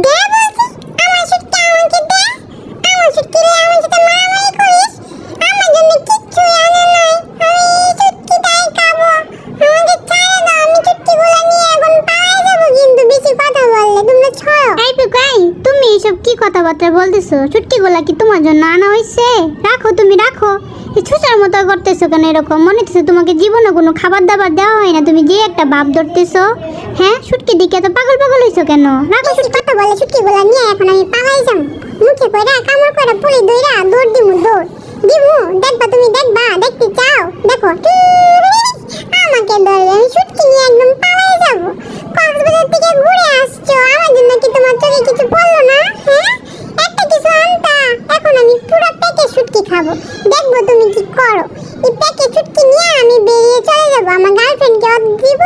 দে বলছি, আমার শুটকি আমাকে দে। আমার শুটকি নিয়ে আমার সাথে মারামারি করিস, আমার জন্য কিচ্ছু আনে নাই। আমি শুটকিটাই খাবো, আমাকে ছেড়ে দাও। আমি শুটকিগুলো নিয়ে এখন পালাই যাবো, কিন্তু বেশি কথা বললে তোমরা ছড়ো। এই বুকাই, তুমি এসব কি কথাবার্তা বলতেছো? শুটকিগুলা কি তোমার জন্য আনা হয়েছে? রাখো, তুমি রাখো। এই ছুঁচার মতো করতেছো কেন এরকম? মনে হচ্ছে তোমাকে জীবনে কোনো খাবার দাবার দেওয়া হয় না, তুমি যে একটা ভাব ধরতেছো। হ্যাঁ, শুটকি দিকে তো পাগল পাগল হইছো কেন? রাখো বেশি কথা বলে শুটকিগুলো নিয়ে এখন আমি পালাই যাবো। মুখে কইরা কামড় করে পুরি দইরা দৌড় দিমু, দৌড় দিমু। দেখবা, তুমি দেখবা, দেখতে চাও? দেখো, আমাকে ধরবে, আমি শুটকি নিয়ে একদম পালাই যাবো। কক্সবাজার থেকে ঘুরে আসছো, আমার জন্য কি তোমার চোখে কিছু পড়লো না? হ্যাঁ, একটা কিছু আনতা। এখন আমি পুরো পেটে শুটকি খাবো, দেখবো তুমি কি করো। এই পেটে শুটকি নিয়ে আমি বেরিয়ে চলে যাবো, আমার গার্লফ্রেন্ডকে দিব